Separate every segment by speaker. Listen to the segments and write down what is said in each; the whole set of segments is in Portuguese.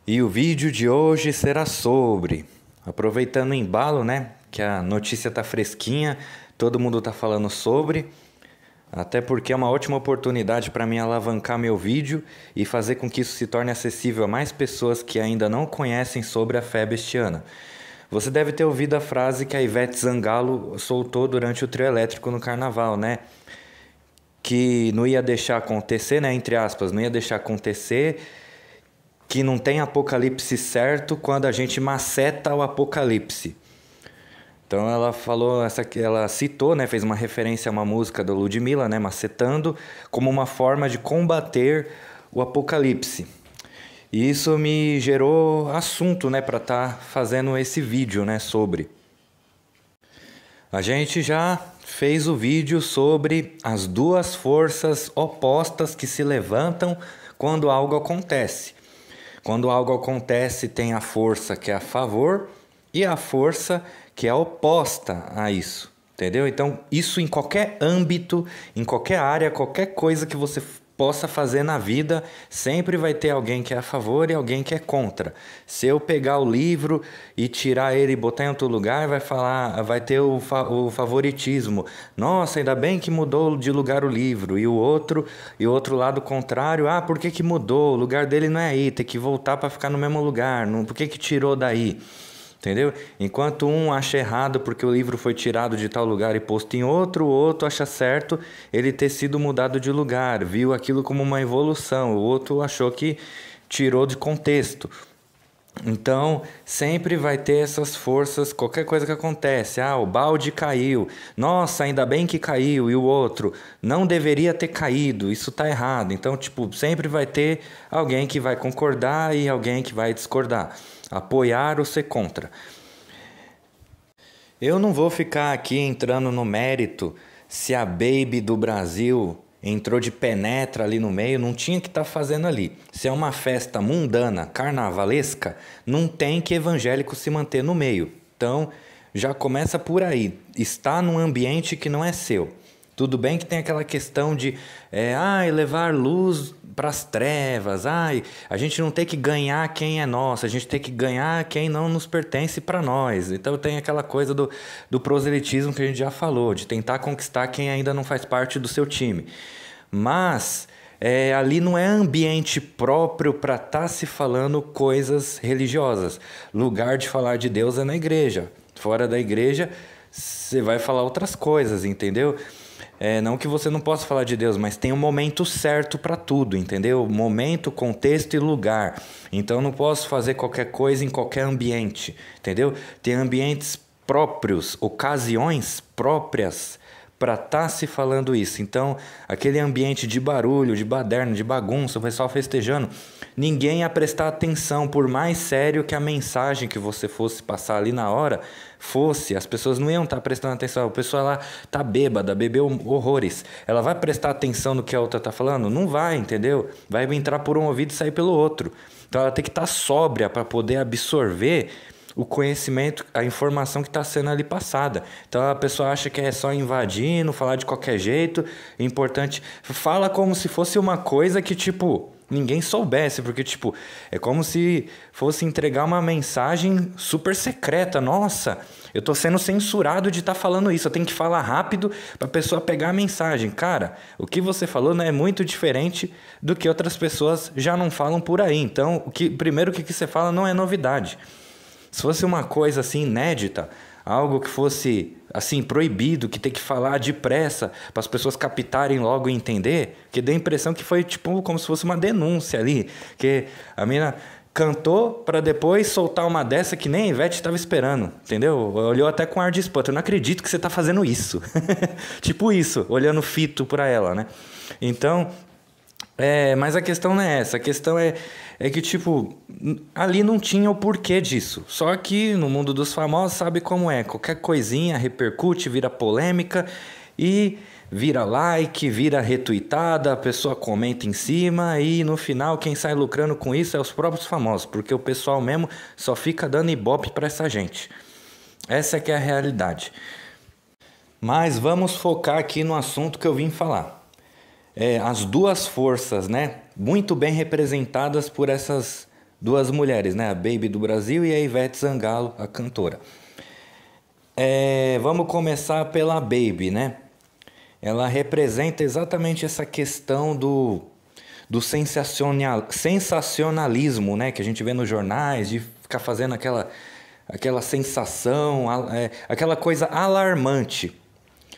Speaker 1: E o vídeo de hoje será sobre, aproveitando o embalo, né, que a notícia tá fresquinha, todo mundo tá falando sobre, até porque é uma ótima oportunidade para mim alavancar meu vídeo e fazer com que isso se torne acessível a mais pessoas que ainda não conhecem sobre a fé bestiana. Você deve ter ouvido a frase que a Ivete Sangalo soltou durante o trio elétrico no carnaval, né? Que não ia deixar acontecer, né? Entre aspas, não ia deixar acontecer, que não tem apocalipse certo quando a gente maceta o apocalipse. Então ela falou, ela citou, né, fez uma referência a uma música da Ludmilla, né, macetando, como uma forma de combater o apocalipse. E isso me gerou assunto, né, para estar fazendo esse vídeo, né, sobre. A gente já fez o vídeo sobre as duas forças opostas que se levantam quando algo acontece. Quando algo acontece, tem a força que é a favor e a força que é oposta a isso, entendeu? Então, isso em qualquer âmbito, em qualquer área, qualquer coisa que você possa fazer na vida, sempre vai ter alguém que é a favor e alguém que é contra. Se eu pegar o livro e tirar ele e botar em outro lugar, vai falar, vai ter o favoritismo. Nossa, ainda bem que mudou de lugar o livro. E o outro lado contrário, ah, por que que mudou? O lugar dele não é aí, tem que voltar para ficar no mesmo lugar. Não, por que que tirou daí? Entendeu? Enquanto um acha errado porque o livro foi tirado de tal lugar e posto em outro, o outro acha certo ele ter sido mudado de lugar, viu aquilo como uma evolução, o outro achou que tirou de contexto. Então, sempre vai ter essas forças, qualquer coisa que acontece. Ah, o balde caiu. Nossa, ainda bem que caiu. E o outro, não deveria ter caído. Isso tá errado. Então, tipo, sempre vai ter alguém que vai concordar e alguém que vai discordar. Apoiar ou ser contra. Eu não vou ficar aqui entrando no mérito se a Baby do Brasil entrou de penetra ali no meio, não tinha que estar fazendo ali. Se é uma festa mundana, carnavalesca, não tem que evangélico se manter no meio. Então, já começa por aí. Está num ambiente que não é seu. Tudo bem que tem aquela questão de levar luz para as trevas, a gente não tem que ganhar quem é nosso, a gente tem que ganhar quem não nos pertence para nós. Então tem aquela coisa do proselitismo que a gente já falou, de tentar conquistar quem ainda não faz parte do seu time. Mas ali não é ambiente próprio para estar se falando coisas religiosas. Lugar de falar de Deus é na igreja. Fora da igreja, você vai falar outras coisas, entendeu? Não que você não possa falar de Deus, mas tem um momento certo para tudo, entendeu? Momento, contexto e lugar. Então não posso fazer qualquer coisa em qualquer ambiente, entendeu? Tem ambientes próprios, ocasiões próprias para estar se falando isso. Então, aquele ambiente de barulho, de baderna, de bagunça, o pessoal festejando, ninguém ia prestar atenção, por mais sério que a mensagem que você fosse passar ali na hora fosse, as pessoas não iam estar prestando atenção. A pessoa lá tá bêbada, bebeu horrores. Ela vai prestar atenção no que a outra tá falando? Não vai, entendeu? Vai entrar por um ouvido e sair pelo outro. Então ela tem que estar sóbria para poder absorver o conhecimento, a informação que está sendo ali passada. Então a pessoa acha que é só invadindo, falar de qualquer jeito. É importante, fala como se fosse uma coisa que tipo ninguém soubesse, porque tipo é como se fosse entregar uma mensagem super secreta. Nossa, eu tô sendo censurado de estar falando isso, eu tenho que falar rápido para a pessoa pegar a mensagem. Cara, o que você falou não é muito diferente do que outras pessoas já não falam por aí. Então primeiro o que você fala não é novidade. Se fosse uma coisa assim inédita, algo que fosse assim proibido, que tem que falar depressa para as pessoas captarem logo e entender, que deu a impressão que foi tipo como se fosse uma denúncia ali, que a mina cantou para depois soltar uma dessa que nem a Ivete estava esperando, entendeu? Olhou até com ar de espanto, eu não acredito que você está fazendo isso. Tipo isso, olhando fito para ela, né? Então, mas a questão não é essa, a questão é que, tipo, ali não tinha o porquê disso. Só que no mundo dos famosos sabe como é, qualquer coisinha repercute, vira polêmica e vira like, vira retweetada, a pessoa comenta em cima e no final quem sai lucrando com isso é os próprios famosos, porque o pessoal mesmo só fica dando ibope pra essa gente. Essa que é a realidade. Mas vamos focar aqui no assunto que eu vim falar. As duas forças, né, muito bem representadas por essas duas mulheres, né? A Baby do Brasil e a Ivete Sangalo, a cantora. Vamos começar pela Baby, né? Ela representa exatamente essa questão do sensacionalismo, né? Que a gente vê nos jornais, de ficar fazendo aquela sensação, aquela coisa alarmante.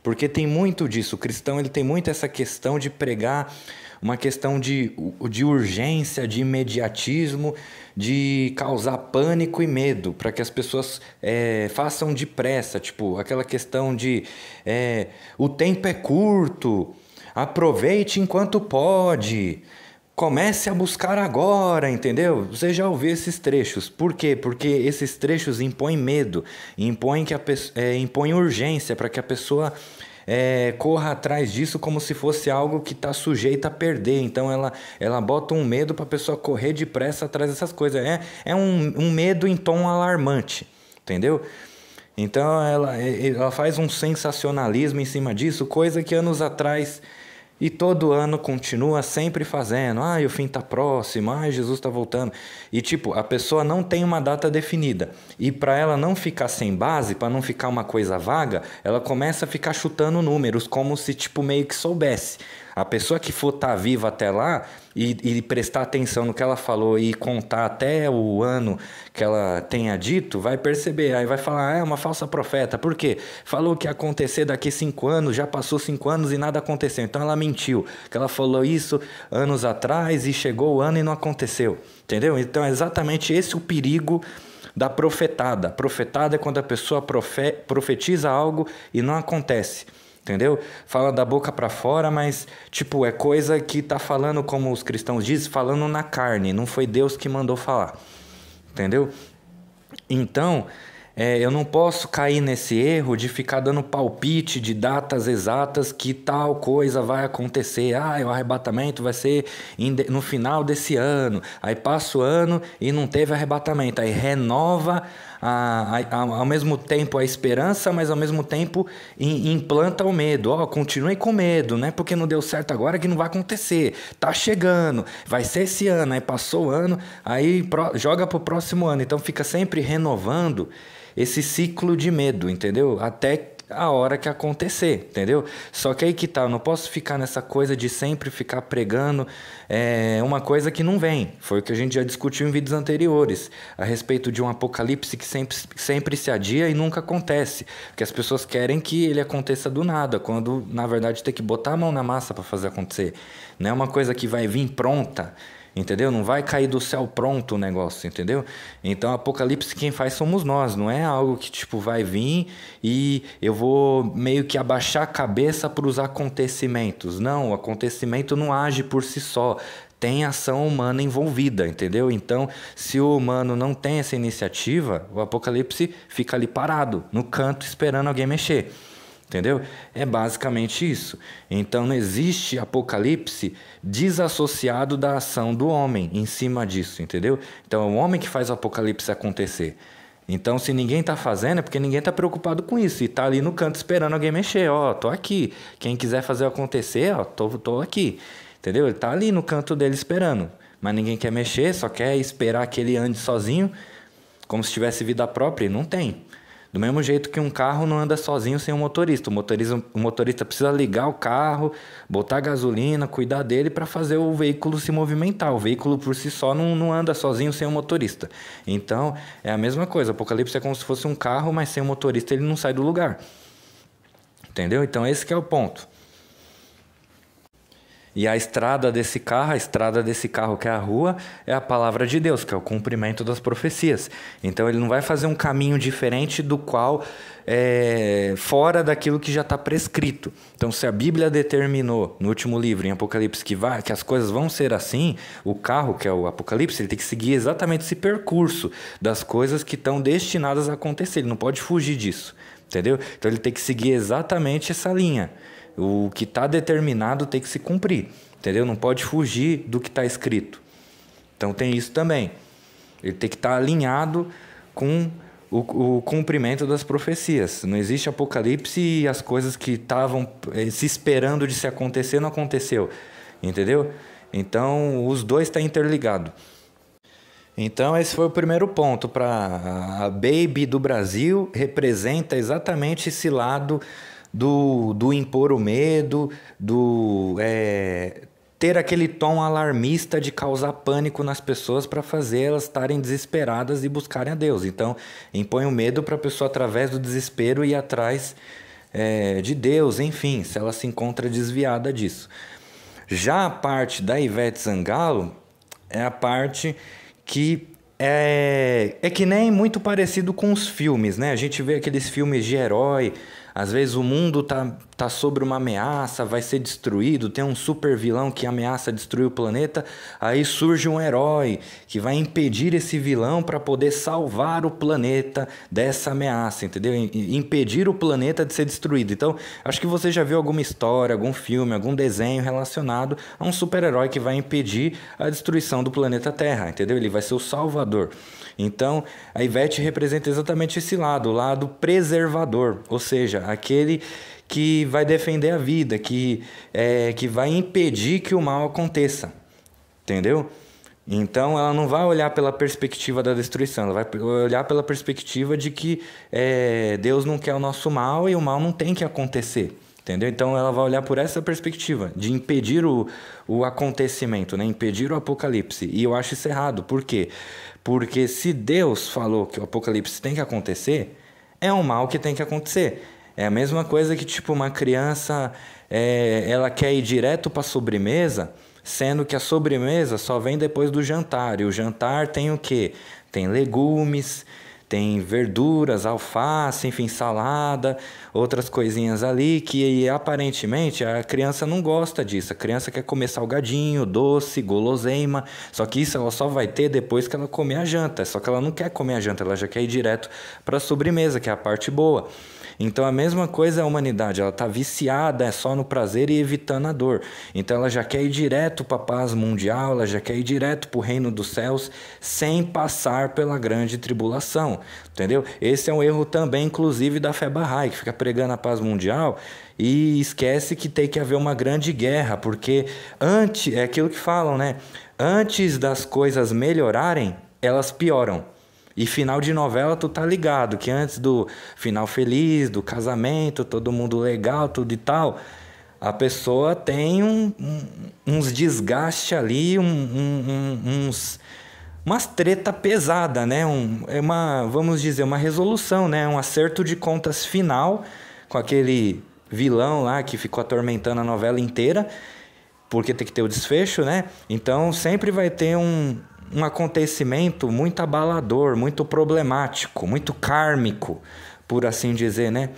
Speaker 1: Porque tem muito disso. O cristão ele tem muito essa questão de pregar uma questão de urgência, de imediatismo, de causar pânico e medo, para que as pessoas façam depressa. Tipo, aquela questão de o tempo é curto, aproveite enquanto pode, comece a buscar agora, entendeu? Você já ouviu esses trechos. Por quê? Porque esses trechos impõem medo, impõem urgência para que a pessoa corra atrás disso como se fosse algo que está sujeito a perder. Então ela bota um medo para a pessoa correr depressa atrás dessas coisas. É um medo em tom alarmante, entendeu? Então ela faz um sensacionalismo em cima disso, coisa que anos atrás e todo ano continua sempre fazendo. O fim está próximo, Jesus está voltando. E tipo, a pessoa não tem uma data definida. E para ela não ficar sem base, para não ficar uma coisa vaga, ela começa a ficar chutando números, como se tipo meio que soubesse. A pessoa que for estar viva até lá e prestar atenção no que ela falou e contar até o ano que ela tenha dito, vai perceber. Aí vai falar, é uma falsa profeta. Por quê? Falou que ia acontecer daqui 5 anos, já passou 5 anos e nada aconteceu. Então ela mentiu, que ela falou isso anos atrás e chegou o ano e não aconteceu. Entendeu? Então é exatamente esse o perigo da profetada. Profetada é quando a pessoa profetiza algo e não acontece. Entendeu? Fala da boca para fora, mas tipo, é coisa que tá falando, como os cristãos dizem, falando na carne, não foi Deus que mandou falar. Entendeu? Então, eu não posso cair nesse erro de ficar dando palpite de datas exatas que tal coisa vai acontecer. O arrebatamento vai ser no final desse ano. Aí passa o ano e não teve arrebatamento. Aí renova ao mesmo tempo a esperança, mas ao mesmo tempo implanta o medo. Continue com medo, né? Porque não deu certo agora que não vai acontecer. Tá chegando, vai ser esse ano. Aí passou o ano, aí joga pro próximo ano. Então fica sempre renovando esse ciclo de medo, entendeu? Até a hora que acontecer, entendeu? Só que aí que tá, eu não posso ficar nessa coisa de sempre ficar pregando uma coisa que não vem. Foi o que a gente já discutiu em vídeos anteriores, a respeito de um apocalipse que sempre se adia e nunca acontece, porque as pessoas querem que ele aconteça do nada, quando na verdade tem que botar a mão na massa para fazer acontecer. Não é uma coisa que vai vir pronta, entendeu? Não vai cair do céu pronto o negócio, entendeu? Então, Apocalipse quem faz somos nós, não é algo que tipo vai vir e eu vou meio que abaixar a cabeça para os acontecimentos. Não, o acontecimento não age por si só. Tem ação humana envolvida, entendeu? Então, se o humano não tem essa iniciativa, o Apocalipse fica ali parado, no canto, esperando alguém mexer. Entendeu? É basicamente isso. Então não existe apocalipse desassociado da ação do homem em cima disso, entendeu? Então é o homem que faz o apocalipse acontecer. Então se ninguém está fazendo é porque ninguém está preocupado com isso e está ali no canto esperando alguém mexer. Tô aqui. Quem quiser fazer acontecer, tô aqui. Entendeu? Ele está ali no canto dele esperando. Mas ninguém quer mexer, só quer esperar que ele ande sozinho, como se tivesse vida própria, e não tem. Do mesmo jeito que um carro não anda sozinho sem um motorista. O motorista precisa ligar o carro, botar gasolina, cuidar dele para fazer o veículo se movimentar. O veículo por si só não anda sozinho sem um motorista. Então, é a mesma coisa. O Apocalipse é como se fosse um carro, mas sem um motorista ele não sai do lugar. Entendeu? Então, esse que é o ponto. E a estrada desse carro que é a rua, é a palavra de Deus, que é o cumprimento das profecias. Então ele não vai fazer um caminho diferente do qual fora daquilo que já está prescrito. Então se a Bíblia determinou no último livro, em Apocalipse, que as coisas vão ser assim, o carro, que é o Apocalipse, ele tem que seguir exatamente esse percurso das coisas que estão destinadas a acontecer. Ele não pode fugir disso, entendeu? Então ele tem que seguir exatamente essa linha. O que está determinado tem que se cumprir, entendeu? Não pode fugir do que está escrito. Então tem isso também. Ele tem que estar alinhado com o cumprimento das profecias. Não existe Apocalipse e as coisas que estavam se esperando de se acontecer, não aconteceu. Entendeu? Então os dois estão interligados. Então, esse foi o primeiro ponto. Para a Baby do Brasil, representa exatamente esse lado do impor o medo, ter aquele tom alarmista de causar pânico nas pessoas para fazer elas estarem desesperadas e buscarem a Deus. Então, impõe o medo para a pessoa, através do desespero, ir atrás de Deus, enfim, se ela se encontra desviada disso. Já a parte da Ivete Sangalo é a parte que é que nem muito parecido com os filmes, né? A gente vê aqueles filmes de herói, às vezes o mundo tá sobre uma ameaça, vai ser destruído, tem um super vilão que ameaça destruir o planeta, aí surge um herói que vai impedir esse vilão para poder salvar o planeta dessa ameaça, entendeu? Impedir o planeta de ser destruído. Então, acho que você já viu alguma história, algum filme, algum desenho relacionado a um super-herói que vai impedir a destruição do planeta Terra, entendeu? Ele vai ser o salvador. Então, a Ivete representa exatamente esse lado, o lado preservador, ou seja, aquele que vai defender a vida, que vai impedir que o mal aconteça, entendeu? Então, ela não vai olhar pela perspectiva da destruição, ela vai olhar pela perspectiva de que Deus não quer o nosso mal e o mal não tem que acontecer. Entendeu? Então ela vai olhar por essa perspectiva de impedir o acontecimento, né? Impedir o apocalipse. E eu acho isso errado. Por quê? Porque se Deus falou que o apocalipse tem que acontecer, é um mal que tem que acontecer. É a mesma coisa que tipo uma criança ela quer ir direto para a sobremesa, sendo que a sobremesa só vem depois do jantar. E o jantar tem o quê? Tem legumes, tem verduras, alface, enfim, salada, outras coisinhas ali que aparentemente a criança não gosta disso. A criança quer comer salgadinho, doce, guloseima, só que isso ela só vai ter depois que ela comer a janta. Só que ela não quer comer a janta, ela já quer ir direto para a sobremesa, que é a parte boa. Então a mesma coisa é a humanidade, ela está viciada só no prazer e evitando a dor. Então ela já quer ir direto para a paz mundial, ela já quer ir direto para o reino dos céus sem passar pela grande tribulação, entendeu? Esse é um erro também, inclusive, da fé Bahá'í, que fica pregando a paz mundial e esquece que tem que haver uma grande guerra, porque é aquilo que falam, né? Antes das coisas melhorarem, elas pioram. E final de novela, tu tá ligado, que antes do final feliz, do casamento, todo mundo legal, tudo e tal, a pessoa tem uns desgastes ali, umas treta pesada, né? Vamos dizer, uma resolução, né? Um acerto de contas final com aquele vilão lá que ficou atormentando a novela inteira, porque tem que ter o desfecho, né? Então sempre vai ter um acontecimento muito abalador, muito problemático, muito kármico, por assim dizer, né?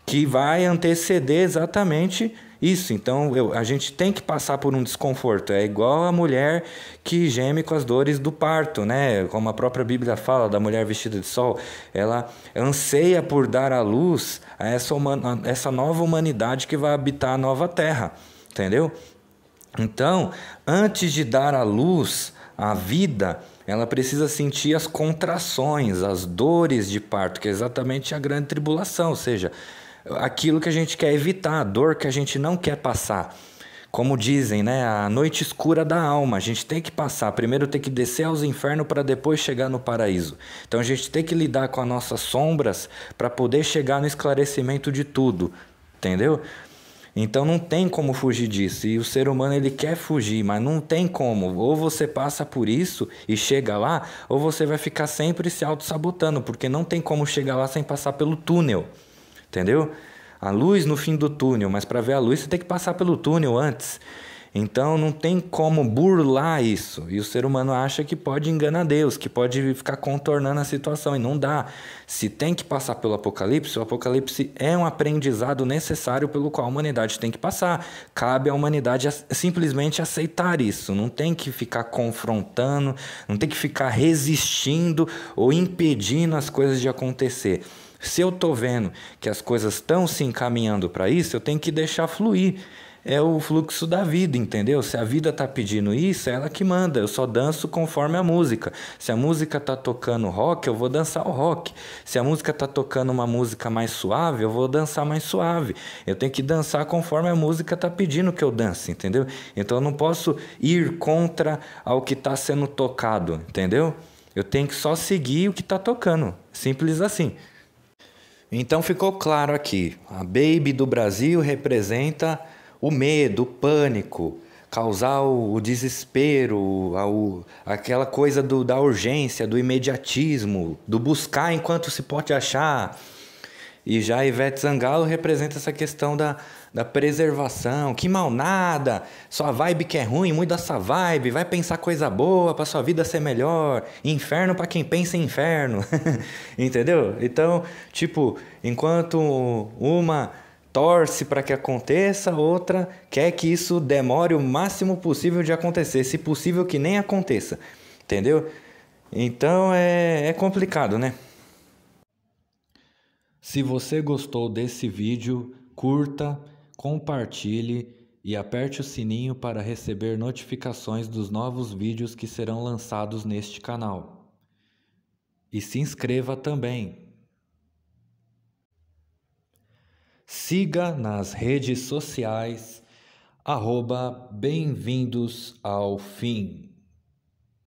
Speaker 1: Que vai anteceder exatamente isso. Então, a gente tem que passar por um desconforto. É igual a mulher que geme com as dores do parto, né? Como a própria Bíblia fala da mulher vestida de sol. Ela anseia por dar à luz a essa nova humanidade que vai habitar a nova terra, entendeu? Então, antes de dar à luz a vida, ela precisa sentir as contrações, as dores de parto, que é exatamente a grande tribulação, ou seja, aquilo que a gente quer evitar, a dor que a gente não quer passar. Como dizem, né? A noite escura da alma, a gente tem que passar. Primeiro tem que descer aos infernos para depois chegar no paraíso. Então a gente tem que lidar com as nossas sombras para poder chegar no esclarecimento de tudo, entendeu? Então não tem como fugir disso. E o ser humano ele quer fugir, mas não tem como. Ou você passa por isso e chega lá, ou você vai ficar sempre se auto-sabotando, porque não tem como chegar lá sem passar pelo túnel. Entendeu? A luz no fim do túnel, mas para ver a luz você tem que passar pelo túnel antes. Então não tem como burlar isso. E o ser humano acha que pode enganar Deus, que pode ficar contornando a situação. E não dá. Se tem que passar pelo Apocalipse, o Apocalipse é um aprendizado necessário pelo qual a humanidade tem que passar. Cabe à humanidade simplesmente aceitar isso. Não tem que ficar confrontando, não tem que ficar resistindo ou impedindo as coisas de acontecer. Se eu estou vendo que as coisas estão se encaminhando para isso, eu tenho que deixar fluir. É o fluxo da vida, entendeu? Se a vida tá pedindo isso, é ela que manda. Eu só danço conforme a música. Se a música tá tocando rock, eu vou dançar o rock. Se a música tá tocando uma música mais suave, eu vou dançar mais suave. Eu tenho que dançar conforme a música tá pedindo que eu dance, entendeu? Então eu não posso ir contra ao que está sendo tocado, entendeu? Eu tenho que só seguir o que está tocando. Simples assim. Então ficou claro aqui, a Baby do Brasil representa o medo, o pânico, causar o desespero, aquela coisa da urgência, do imediatismo, do buscar enquanto se pode achar. E já a Ivete Sangalo representa essa questão da preservação. Que mal nada, sua vibe que é ruim, muda essa vibe, vai pensar coisa boa pra sua vida ser melhor. Inferno pra quem pensa em inferno. Entendeu? Então, tipo, enquanto uma torce para que aconteça, outra quer que isso demore o máximo possível de acontecer, se possível que nem aconteça. Entendeu? Então é complicado, né? Se você gostou desse vídeo, curta, compartilhe e aperte o sininho para receber notificações dos novos vídeos que serão lançados neste canal. E se inscreva também. Siga nas redes sociais, @bem-vindos ao fim.